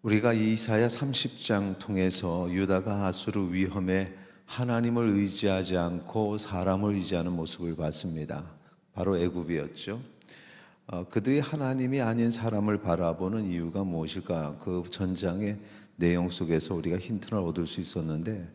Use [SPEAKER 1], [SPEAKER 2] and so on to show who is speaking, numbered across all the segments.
[SPEAKER 1] 우리가 이사야 30장 통해서 유다가 아수르 위험에 하나님을 의지하지 않고 사람을 의지하는 모습을 봤습니다. 바로 애굽이었죠. 그들이 하나님이 아닌 사람을 바라보는 이유가 무엇일까? 그 전장의 내용 속에서 우리가 힌트를 얻을 수 있었는데,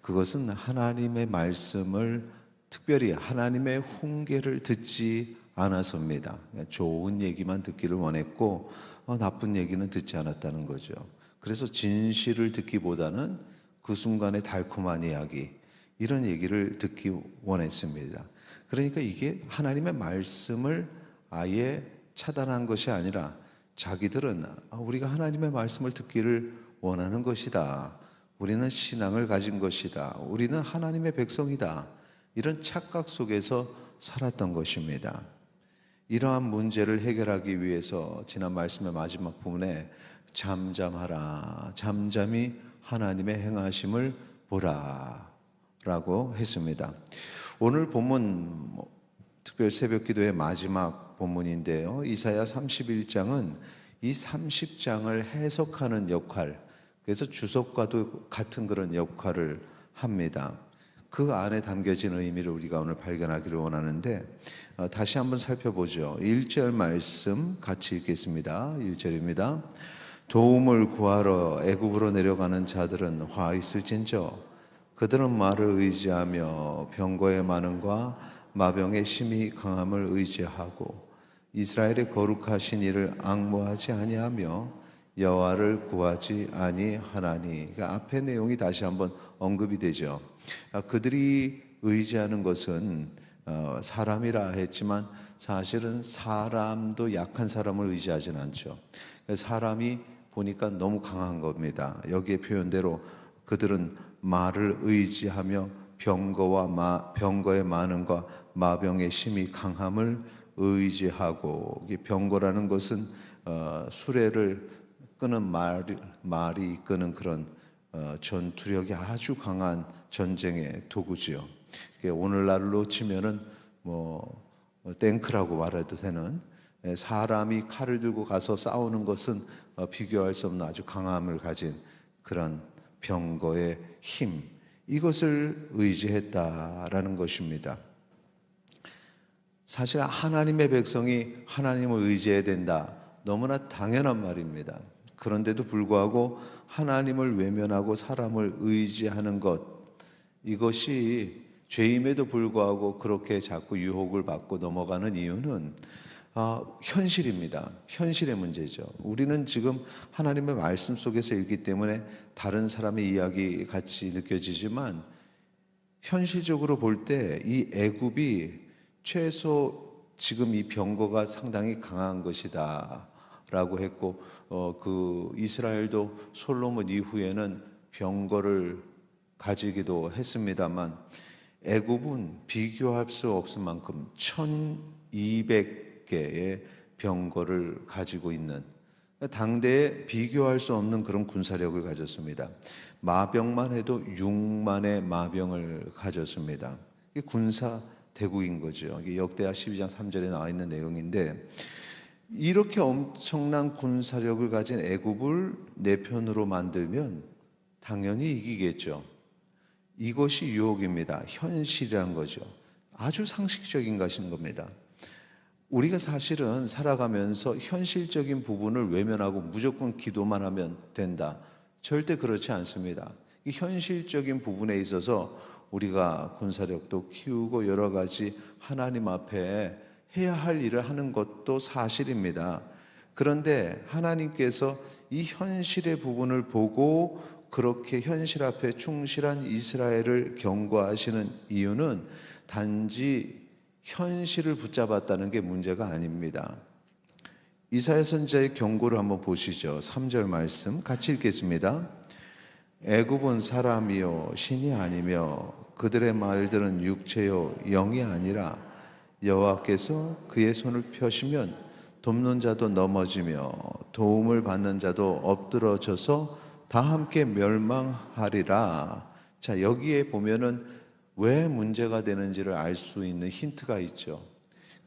[SPEAKER 1] 그것은 하나님의 말씀을, 특별히 하나님의 훈계를 듣지 않아서입니다. 좋은 얘기만 듣기를 원했고 나쁜 얘기는 듣지 않았다는 거죠. 그래서 진실을 듣기보다는 그 순간의 달콤한 이야기, 이런 얘기를 듣기 원했습니다. 그러니까 이게 하나님의 말씀을 아예 차단한 것이 아니라 자기들은 우리가 하나님의 말씀을 듣기를 원하는 것이다, 우리는 신앙을 가진 것이다, 우리는 하나님의 백성이다, 이런 착각 속에서 살았던 것입니다. 이러한 문제를 해결하기 위해서 지난 말씀의 마지막 부분에 잠잠하라, 잠잠히 하나님의 행하심을 보라 라고 했습니다. 오늘 본문 특별 새벽기도의 마지막 본문인데요, 이사야 31장은 이 30장을 해석하는 역할, 그래서 주석과도 같은 그런 역할을 합니다. 그 안에 담겨진 의미를 우리가 오늘 발견하기를 원하는데, 다시 한번 살펴보죠. 1절 말씀 같이 읽겠습니다. 1절입니다. 도움을 구하러 애굽으로 내려가는 자들은 화 있을진저, 그들은 말을 의지하며 병거의 많음과 마병의 심히 강함을 의지하고 이스라엘의 거룩하신 이를 앙모하지 아니하며 여호와를 구하지 아니하나니. 그러니까 앞의 내용이 다시 한번 언급이 되죠. 그들이 의지하는 것은 사람이라 했지만 사실은 사람도 약한 사람을 의지하진 않죠. 사람이 보니까 너무 강한 겁니다. 여기에 표현대로 그들은 말을 의지하며 병거의 많음과 마병의 심히 강함을 의지하고, 병거라는 것은 수레를 끄는 말이 이끄는 그런 전투력이 아주 강한 전쟁의 도구지요. 오늘날로 치면은 탱크라고 말해도 되는, 사람이 칼을 들고 가서 싸우는 것은 비교할 수 없는 아주 강함을 가진 그런 병거의 힘, 이것을 의지했다라는 것입니다. 사실 하나님의 백성이 하나님을 의지해야 된다, 너무나 당연한 말입니다. 그런데도 불구하고 하나님을 외면하고 사람을 의지하는 것, 이것이 죄임에도 불구하고 그렇게 자꾸 유혹을 받고 넘어가는 이유는 현실입니다. 현실의 문제죠. 우리는 지금 하나님의 말씀 속에서 읽기 때문에 다른 사람의 이야기 같이 느껴지지만, 현실적으로 볼 때 이 애굽이 최소 지금 이 병거가 상당히 강한 것이다 라고 했고, 그 이스라엘도 솔로몬 이후에는 병거를 가지기도 했습니다만, 애굽은 비교할 수 없을 만큼 1200개의 병거를 가지고 있는, 당대에 비교할 수 없는 그런 군사력을 가졌습니다. 마병만 해도 6만의 마병을 가졌습니다. 이게 군사 대국인 거죠. 이게 역대하 12장 3절에 나와 있는 내용인데, 이렇게 엄청난 군사력을 가진 애굽을 내 편으로 만들면 당연히 이기겠죠. 이것이 유혹입니다. 현실이란 거죠. 아주 상식적인 것인 겁니다. 우리가 사실은 살아가면서 현실적인 부분을 외면하고 무조건 기도만 하면 된다, 절대 그렇지 않습니다. 이 현실적인 부분에 있어서 우리가 군사력도 키우고 여러 가지 하나님 앞에 해야 할 일을 하는 것도 사실입니다. 그런데 하나님께서 이 현실의 부분을 보고 그렇게 현실 앞에 충실한 이스라엘을 경고하시는 이유는 단지 현실을 붙잡았다는 게 문제가 아닙니다. 이사야 선지자의 경고를 한번 보시죠. 3절 말씀 같이 읽겠습니다. 애굽은 사람이요 신이 아니며 그들의 말들은 육체요 영이 아니라 여호와께서 그의 손을 펴시면 돕는 자도 넘어지며 도움을 받는 자도 엎드러져서 다 함께 멸망하리라. 자, 여기에 보면은 왜 문제가 되는지를 알 수 있는 힌트가 있죠.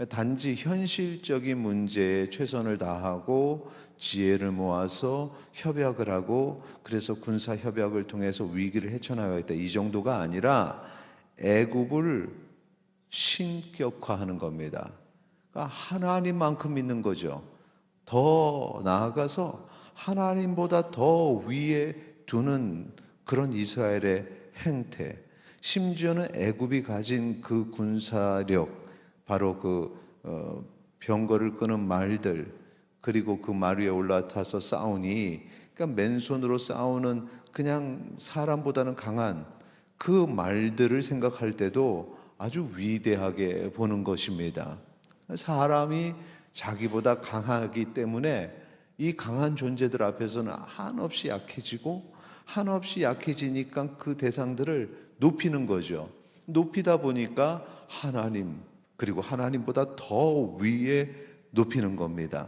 [SPEAKER 1] 단지 현실적인 문제에 최선을 다하고 지혜를 모아서 협약을 하고 그래서 군사 협약을 통해서 위기를 헤쳐나가겠다, 이 정도가 아니라 애굽을 신격화하는 겁니다. 그러니까 하나님만큼 믿는 거죠. 더 나아가서 하나님보다 더 위에 두는 그런 이스라엘의 행태, 심지어는 애굽이 가진 그 군사력, 바로 병거를 끄는 말들, 그리고 그 말 위에 올라타서 싸우니, 그러니까 맨손으로 싸우는 그냥 사람보다는 강한 그 말들을 생각할 때도 아주 위대하게 보는 것입니다. 사람이 자기보다 강하기 때문에 이 강한 존재들 앞에서는 한없이 약해지고, 한없이 약해지니까 그 대상들을 높이는 거죠. 높이다 보니까 하나님, 그리고 하나님보다 더 위에 높이는 겁니다.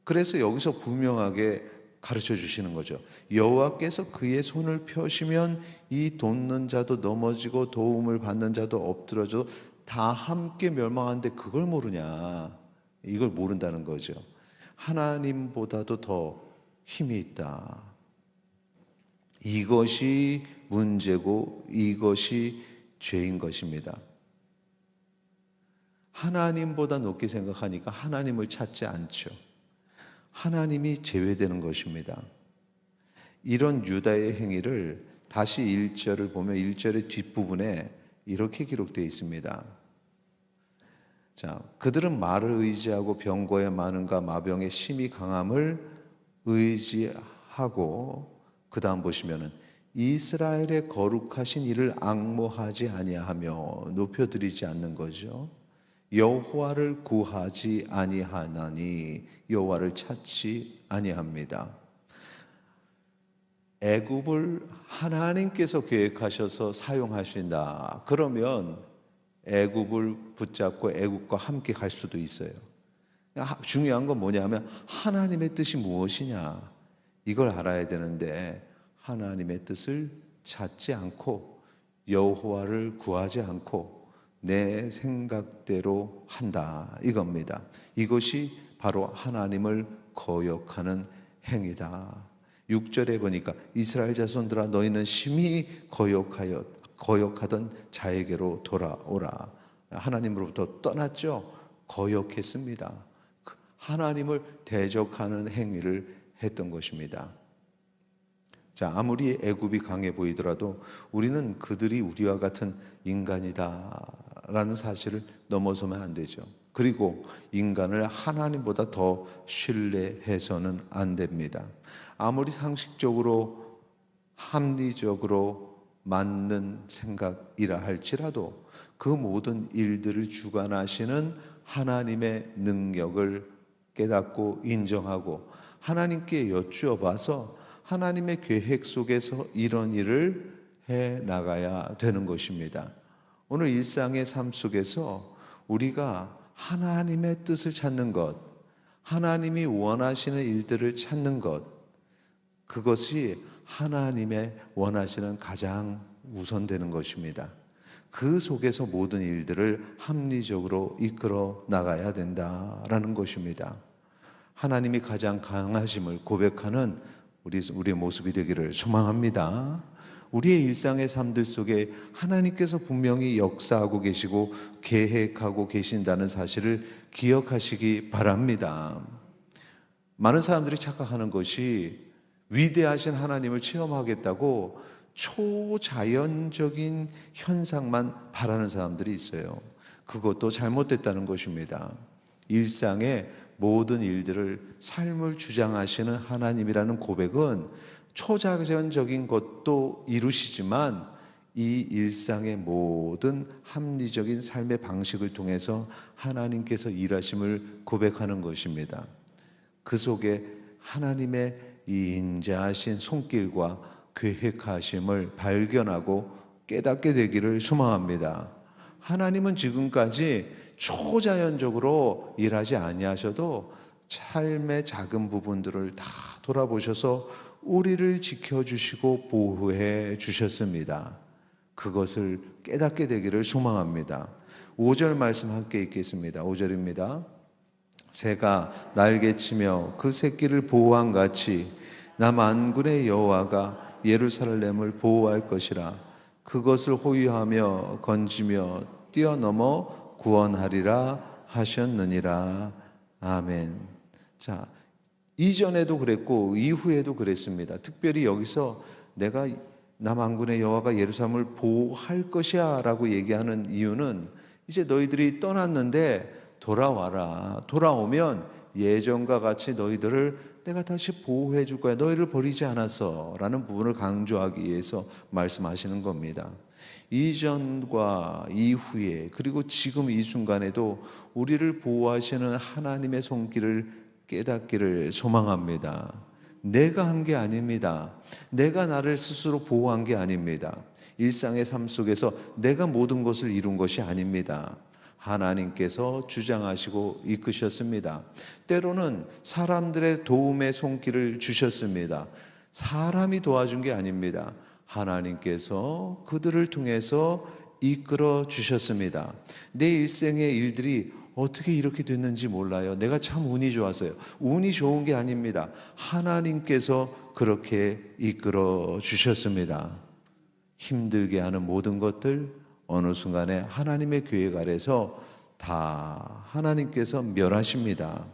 [SPEAKER 1] 그래서 여기서 분명하게 가르쳐 주시는 거죠. 여호와께서 그의 손을 펴시면 이 돕는 자도 넘어지고 도움을 받는 자도 엎드러져 다 함께 멸망하는데 그걸 모르냐? 이걸 모른다는 거죠. 하나님보다도 더 힘이 있다. 이것이 문제고 이것이 죄인 것입니다. 하나님보다 높게 생각하니까 하나님을 찾지 않죠. 하나님이 제외되는 것입니다. 이런 유다의 행위를 다시 1절을 보면 1절의 뒷부분에 이렇게 기록되어 있습니다. 자, 그들은 말을 의지하고 병거의 많음과 마병의 심히 강함을 의지하고, 그 다음 보시면은 이스라엘의 거룩하신 이를 앙모하지 아니하며 높여드리지 않는 거죠. 여호와를 구하지 아니하나니 여호와를 찾지 아니합니다. 애굽을 하나님께서 계획하셔서 사용하신다. 그러면 애굽을 붙잡고 애굽과 함께 갈 수도 있어요. 중요한 건 뭐냐면 하나님의 뜻이 무엇이냐, 이걸 알아야 되는데 하나님의 뜻을 찾지 않고 여호와를 구하지 않고 내 생각대로 한다, 이겁니다. 이것이 바로 하나님을 거역하는 행위다. 6절에 보니까 이스라엘 자손들아 너희는 심히 거역하던 자에게로 돌아오라. 하나님으로부터 떠났죠. 거역했습니다. 하나님을 대적하는 행위를 했던 것입니다. 자, 아무리 애굽이 강해 보이더라도 우리는 그들이 우리와 같은 인간이다라는 사실을 넘어서면 안 되죠. 그리고 인간을 하나님보다 더 신뢰해서는 안 됩니다. 아무리 상식적으로 합리적으로 맞는 생각이라 할지라도 그 모든 일들을 주관하시는 하나님의 능력을 깨닫고 인정하고 하나님께 여쭈어봐서 하나님의 계획 속에서 이런 일을 해 나가야 되는 것입니다. 오늘 일상의 삶 속에서 우리가 하나님의 뜻을 찾는 것, 하나님이 원하시는 일들을 찾는 것, 그것이 하나님의 원하시는 가장 우선되는 것입니다. 그 속에서 모든 일들을 합리적으로 이끌어 나가야 된다라는 것입니다. 하나님이 가장 강하심을 고백하는 우리의 모습이 되기를 소망합니다. 우리의 일상의 삶들 속에 하나님께서 분명히 역사하고 계시고 계획하고 계신다는 사실을 기억하시기 바랍니다. 많은 사람들이 착각하는 것이 위대하신 하나님을 체험하겠다고 초자연적인 현상만 바라는 사람들이 있어요. 그것도 잘못됐다는 것입니다. 일상의 모든 일들을 삶을 주장하시는 하나님이라는 고백은 초자연적인 것도 이루시지만 이 일상의 모든 합리적인 삶의 방식을 통해서 하나님께서 일하심을 고백하는 것입니다. 그 속에 하나님의 이 인자하신 손길과 계획하심을 발견하고 깨닫게 되기를 소망합니다. 하나님은 지금까지 초자연적으로 일하지 아니하셔도 삶의 작은 부분들을 다 돌아보셔서 우리를 지켜주시고 보호해 주셨습니다. 그것을 깨닫게 되기를 소망합니다. 5절 말씀 함께 읽겠습니다. 5절입니다. 새가 날개치며 그 새끼를 보호한 같이 나 만군의 여호와가 예루살렘을 보호할 것이라. 그것을 호위하며 건지며 뛰어넘어 구원하리라 하셨느니라. 아멘. 자, 이전에도 그랬고 이후에도 그랬습니다. 특별히 여기서 내가 남한군의 여호와가 예루살렘을 보호할 것이야 라고 얘기하는 이유는 이제 너희들이 떠났는데 돌아와라. 돌아오면 예전과 같이 너희들을 내가 다시 보호해 줄 거야. 너희를 버리지 않았어 라는 부분을 강조하기 위해서 말씀하시는 겁니다. 이전과 이후에 그리고 지금 이 순간에도 우리를 보호하시는 하나님의 손길을 깨닫기를 소망합니다. 내가 한 게 아닙니다. 내가 나를 스스로 보호한 게 아닙니다. 일상의 삶 속에서 내가 모든 것을 이룬 것이 아닙니다. 하나님께서 주장하시고 이끄셨습니다. 때로는 사람들의 도움의 손길을 주셨습니다. 사람이 도와준 게 아닙니다. 하나님께서 그들을 통해서 이끌어 주셨습니다. 내 일생의 일들이 어떻게 이렇게 됐는지 몰라요. 내가 참 운이 좋았어요. 운이 좋은 게 아닙니다. 하나님께서 그렇게 이끌어 주셨습니다. 힘들게 하는 모든 것들 어느 순간에 하나님의 계획 아래서 다 하나님께서 멸하십니다.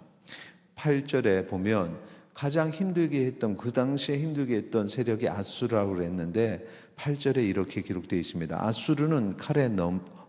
[SPEAKER 1] 8절에 보면 가장 힘들게 했던 그 당시에 힘들게 했던 세력이 아수르라고 그랬는데 8절에 이렇게 기록되어 있습니다. 아수르는 칼에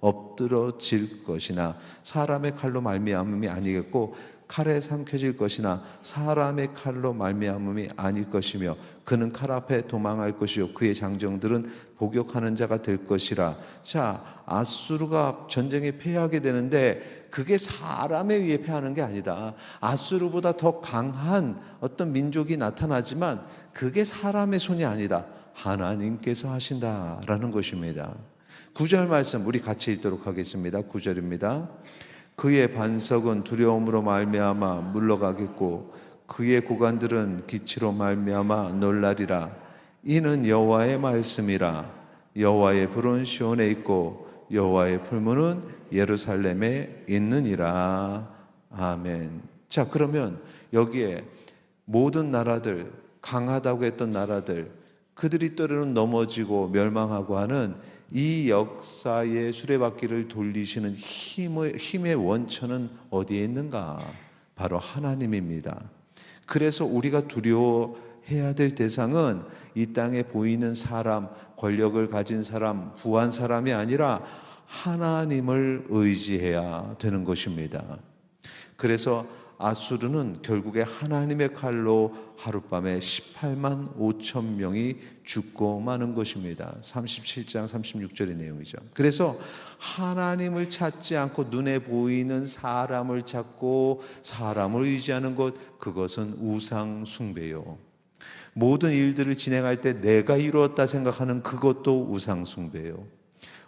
[SPEAKER 1] 엎드러질 것이나 사람의 칼로 말미암음이 아니겠고 칼에 삼켜질 것이나 사람의 칼로 말미암음이 아닐 것이며 그는 칼 앞에 도망할 것이요 그의 장정들은 복역하는 자가 될 것이라. 자, 아수르가 전쟁에 패하게 되는데 그게 사람에 의해 패하는 게 아니다. 아수르보다 더 강한 어떤 민족이 나타나지만 그게 사람의 손이 아니다. 하나님께서 하신다라는 것입니다. 9절 말씀 우리 같이 읽도록 하겠습니다. 9절입니다. 그의 반석은 두려움으로 말미암아 물러가겠고 그의 고관들은 기치로 말미암아 놀라리라. 이는 여호와의 말씀이라. 여호와의 불은 시온에 있고 여호와의 풀무는 예루살렘에 있느니라. 아멘. 자, 그러면 여기에 모든 나라들, 강하다고 했던 나라들, 그들이 때로는 넘어지고 멸망하고 하는 이 역사의 수레바퀴를 돌리시는 힘의 원천은 어디에 있는가? 바로 하나님입니다. 그래서 우리가 두려워해야 될 대상은 이 땅에 보이는 사람, 권력을 가진 사람, 부한 사람이 아니라 하나님을 의지해야 되는 것입니다. 그래서 아수르는 결국에 하나님의 칼로 하룻밤에 18만 5천 명이 죽고 마는 것입니다. 37장 36절의 내용이죠. 그래서 하나님을 찾지 않고 눈에 보이는 사람을 찾고 사람을 의지하는 것, 그것은 우상 숭배요. 모든 일들을 진행할 때 내가 이루었다 생각하는 그것도 우상 숭배요.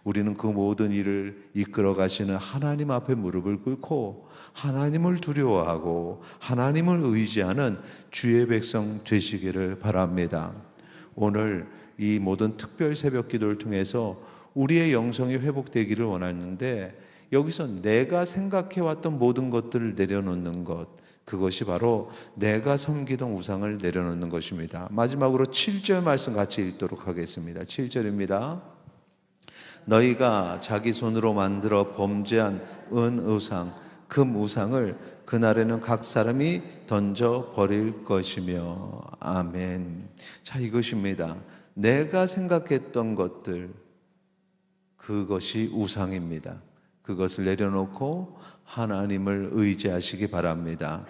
[SPEAKER 1] 우리는 그 모든 일을 이끌어 가시는 하나님 앞에 무릎을 꿇고 하나님을 두려워하고 하나님을 의지하는 주의 백성 되시기를 바랍니다. 오늘 이 모든 특별 새벽 기도를 통해서 우리의 영성이 회복되기를 원하는데 여기서 내가 생각해왔던 모든 것들을 내려놓는 것, 그것이 바로 내가 섬기던 우상을 내려놓는 것입니다. 마지막으로 7절 말씀 같이 읽도록 하겠습니다. 7절입니다. 너희가 자기 손으로 만들어 범죄한 은우상 금우상을 그날에는 각 사람이 던져 버릴 것이며. 아멘. 자, 이것입니다. 내가 생각했던 것들, 그것이 우상입니다. 그것을 내려놓고 하나님을 의지하시기 바랍니다.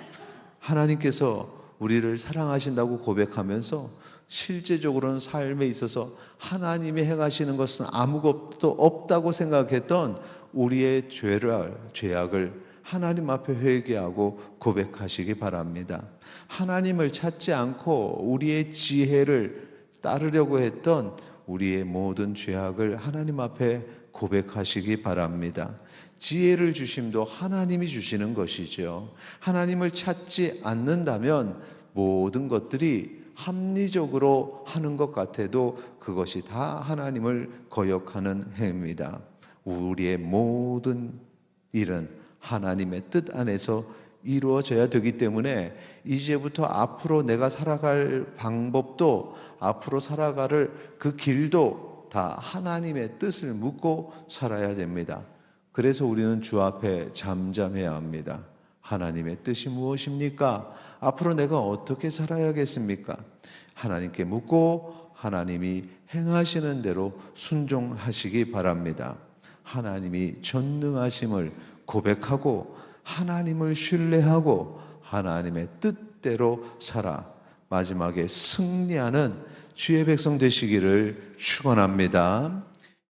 [SPEAKER 1] 하나님께서 우리를 사랑하신다고 고백하면서 실제적으로는 삶에 있어서 하나님이 행하시는 것은 아무것도 없다고 생각했던 우리의 죄악을 하나님 앞에 회개하고 고백하시기 바랍니다. 하나님을 찾지 않고 우리의 지혜를 따르려고 했던 우리의 모든 죄악을 하나님 앞에 고백하시기 바랍니다. 지혜를 주심도 하나님이 주시는 것이죠. 하나님을 찾지 않는다면 모든 것들이 합리적으로 하는 것 같아도 그것이 다 하나님을 거역하는 행위입니다. 우리의 모든 일은 하나님의 뜻 안에서 이루어져야 되기 때문에 이제부터 앞으로 내가 살아갈 방법도, 앞으로 살아갈 그 길도 다 하나님의 뜻을 묻고 살아야 됩니다. 그래서 우리는 주 앞에 잠잠해야 합니다. 하나님의 뜻이 무엇입니까? 앞으로 내가 어떻게 살아야겠습니까? 하나님께 묻고 하나님이 행하시는 대로 순종하시기 바랍니다. 하나님이 전능하심을 고백하고 하나님을 신뢰하고 하나님의 뜻대로 살아 마지막에 승리하는 주의 백성 되시기를 축원합니다.